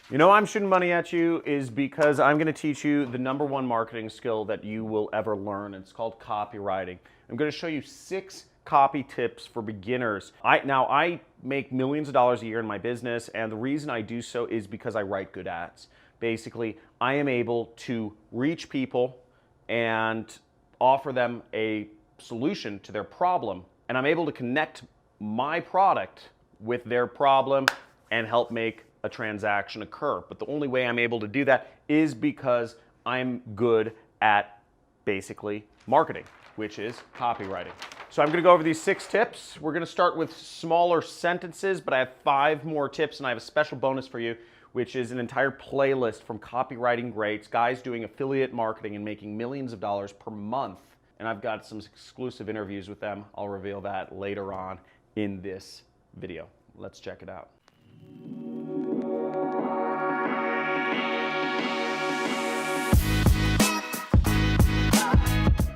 You know I'm shooting money at you is because I'm going to teach you the #1 marketing skill that you will ever learn. It's called copywriting. I'm going to show you 6 copy tips for beginners. I make millions of dollars a year in my business, and the reason I do so is because I write good ads. Basically, I am able to reach people and offer them a solution to their problem, and I'm able to connect my product with their problem and help make a transaction occur. But the only way I'm able to do that is because I'm good at basically marketing, which is copywriting. So I'm gonna go over these 6 tips. We're gonna start with smaller sentences, but I have 5 more tips, and I have a special bonus for you, which is an entire playlist from copywriting greats, guys doing affiliate marketing and making millions of dollars per month. And I've got some exclusive interviews with them. I'll reveal that later on in this video. Let's check it out.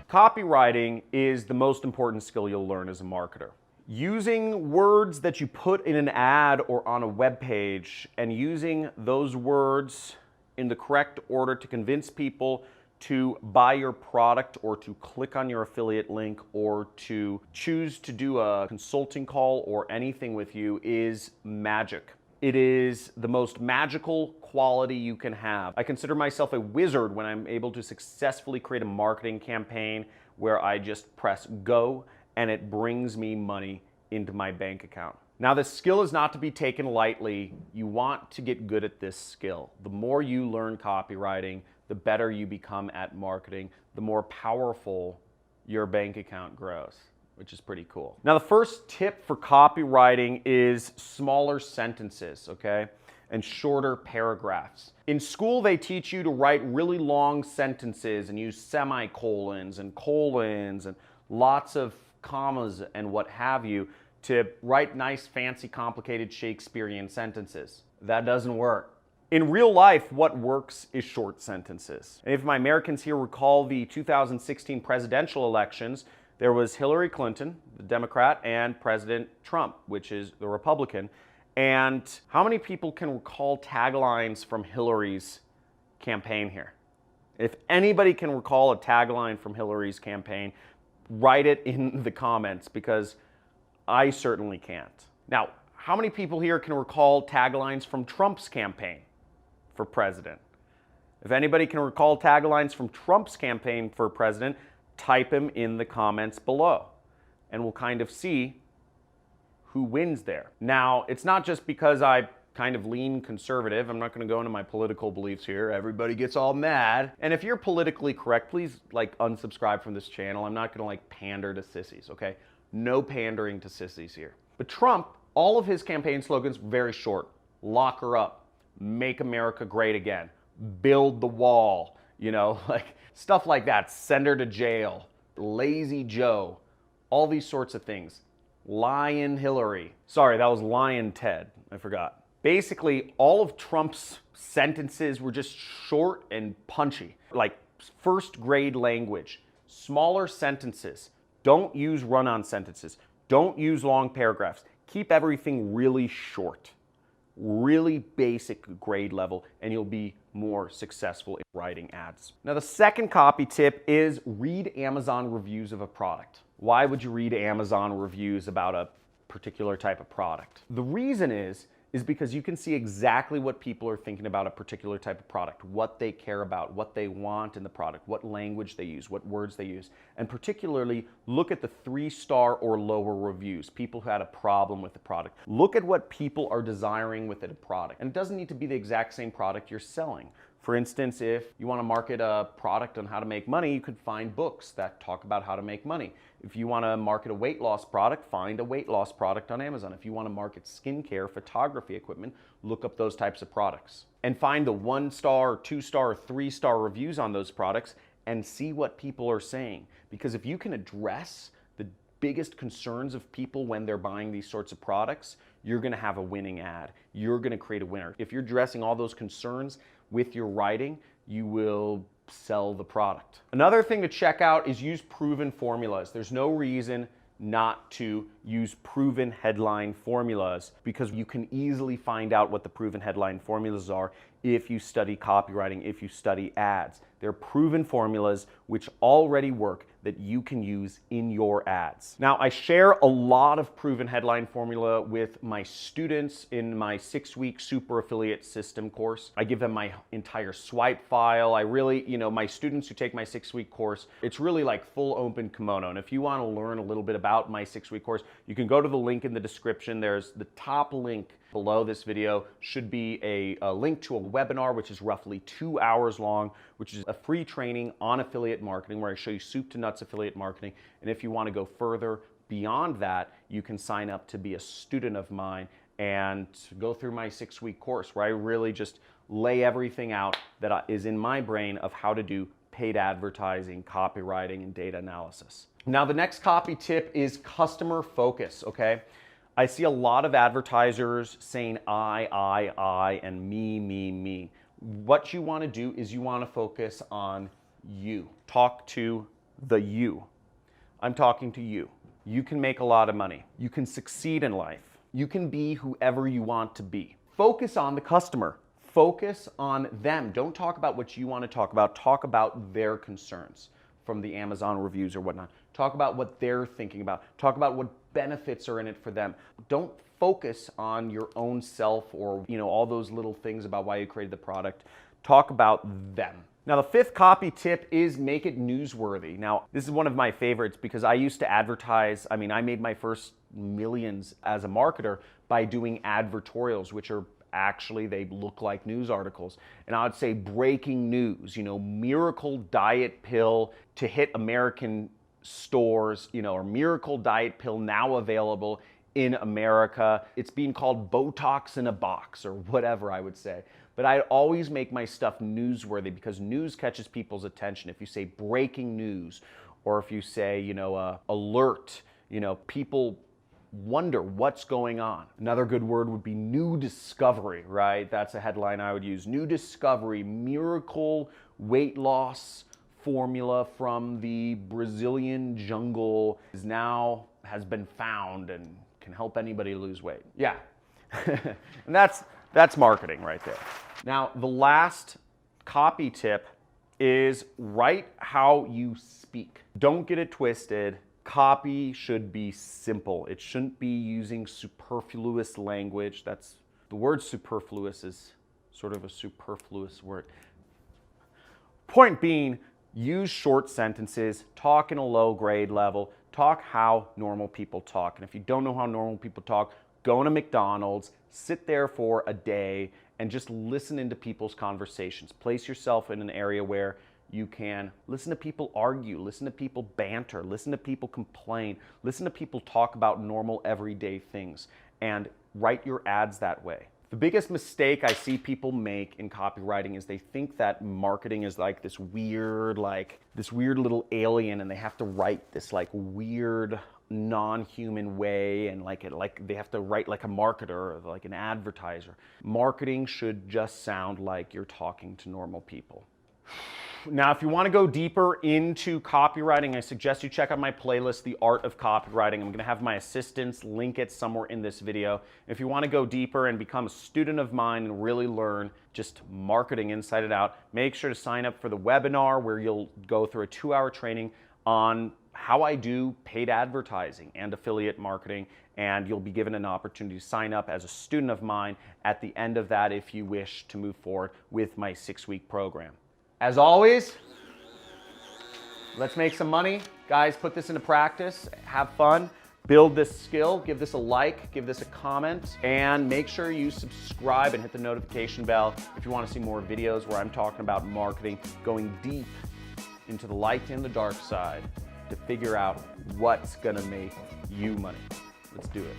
Copywriting is the most important skill you'll learn as a marketer. Using words that you put in an ad or on a web page and using those words in the correct order to convince people to buy your product or to click on your affiliate link or to choose to do a consulting call or anything with you is magic. It is the most magical quality you can have. I consider myself a wizard when I'm able to successfully create a marketing campaign where I just press go and it brings me money into my bank account. Now, this skill is not to be taken lightly. You want to get good at this skill. The more you learn copywriting, the better you become at marketing, the more powerful your bank account grows, which is pretty cool. Now, the first tip for copywriting is smaller sentences, okay? And shorter paragraphs. In school, they teach you to write really long sentences and use semicolons and colons and lots of commas and what have you to write nice, fancy, complicated Shakespearean sentences. That doesn't work. In real life, what works is short sentences. And if my Americans here recall the 2016 presidential elections, there was Hillary Clinton, the Democrat, and President Trump, which is the Republican. And how many people can recall taglines from Hillary's campaign here? If anybody can recall a tagline from Hillary's campaign, write it in the comments because I certainly can't. Now, how many people here can recall taglines from Trump's campaign for president? If anybody can recall taglines from Trump's campaign for president, type them in the comments below and we'll kind of see who wins there. Now, it's not just because I kind of lean conservative. I'm not going to go into my political beliefs here. Everybody gets all mad. And if you're politically correct, please unsubscribe from this channel. I'm not going to pander to sissies, okay? No pandering to sissies here. But Trump, all of his campaign slogans very short. Lock her up. Make America great again. Build the wall. Stuff like that. Send her to jail. Lazy Joe. All these sorts of things. Lion Hillary. Sorry, that was Lion Ted. I forgot. Basically, all of Trump's sentences were just short and punchy. Like first grade language. Smaller sentences. Don't use run-on sentences. Don't use long paragraphs. Keep everything really short. Really basic grade level, and you'll be more successful in writing ads. Now, the second copy tip is read Amazon reviews of a product. Why would you read Amazon reviews about a particular type of product? The reason is because you can see exactly what people are thinking about a particular type of product, what they care about, what they want in the product, what language they use, what words they use, and particularly look at the 3-star or lower reviews, people who had a problem with the product. Look at what people are desiring with a product, and it doesn't need to be the exact same product you're selling. For instance, if you want to market a product on how to make money, you could find books that talk about how to make money. If you want to market a weight loss product, find a weight loss product on Amazon. If you want to market skincare, photography equipment, look up those types of products. And find the 1-star, 2-star, 3-star reviews on those products and see what people are saying. Because if you can address the biggest concerns of people when they're buying these sorts of products, you're going to have a winning ad. You're going to create a winner. If you're addressing all those concerns with your writing, you will sell the product. Another thing to check out is use proven formulas. There's no reason not to use proven headline formulas, because you can easily find out what the proven headline formulas are if you study copywriting, if you study ads. They're proven formulas which already work that you can use in your ads. Now, I share a lot of proven headline formula with my students in my 6-week super affiliate system course. I give them my entire swipe file. I really, my students who take my 6-week course, it's really like full open kimono. And if you want to learn a little bit about my 6-week course, you can go to the link in the description. There's the top link below this video should be a link to a webinar, which is roughly 2 hours long, which is a free training on affiliate marketing where I show you soup to nuts affiliate marketing. And if you want to go further beyond that, you can sign up to be a student of mine and go through my 6-week course where I really just lay everything out that is in my brain of how to do paid advertising, copywriting, and data analysis. Now, the next copy tip is customer focus, okay? I see a lot of advertisers saying I, and me. What you want to do is you want to focus on you. Talk to the you. I'm talking to you. You can make a lot of money. You can succeed in life. You can be whoever you want to be. Focus on the customer. Focus on them. Don't talk about what you want to talk about. Talk about their concerns from the Amazon reviews or whatnot. Talk about what they're thinking about. Talk about what benefits are in it for them. Don't focus on your own self or all those little things about why you created the product. Talk about them. Now, the 5th copy tip is make it newsworthy. Now, this is one of my favorites because I used to advertise. I made my first millions as a marketer by doing advertorials, which are actually, they look like news articles. And I would say breaking news, miracle diet pill to hit American stores, or miracle diet pill now available in America. It's being called Botox in a box or whatever, I would say. But I always make my stuff newsworthy because news catches people's attention. If you say breaking news or if you say, alert, people wonder what's going on. Another good word would be new discovery, right? That's a headline I would use. New discovery, miracle weight loss formula from the Brazilian jungle has been found and can help anybody lose weight. Yeah, and that's marketing right there. Now, the last copy tip is write how you speak. Don't get it twisted. Copy should be simple. It shouldn't be using superfluous language. The word superfluous is sort of a superfluous word. Point being, use short sentences, talk in a low grade level, talk how normal people talk. And if you don't know how normal people talk, go to McDonald's, sit there for a day, and just listen into people's conversations. Place yourself in an area where you can listen to people argue, listen to people banter, listen to people complain, listen to people talk about normal everyday things, and write your ads that way. The biggest mistake I see people make in copywriting is they think that marketing is like this weird little alien, and they have to write this weird non-human way, and they have to write like a marketer or like an advertiser. Marketing should just sound like you're talking to normal people. Now, if you want to go deeper into copywriting, I suggest you check out my playlist, The Art of Copywriting. I'm going to have my assistants link it somewhere in this video. If you want to go deeper and become a student of mine and really learn just marketing inside and out, make sure to sign up for the webinar where you'll go through a 2-hour training on how I do paid advertising and affiliate marketing, and you'll be given an opportunity to sign up as a student of mine at the end of that if you wish to move forward with my 6-week program. As always, let's make some money. Guys, put this into practice, have fun, build this skill, give this a like, give this a comment, and make sure you subscribe and hit the notification bell if you want to see more videos where I'm talking about marketing, going deep into the light and the dark side to figure out what's gonna make you money. Let's do it.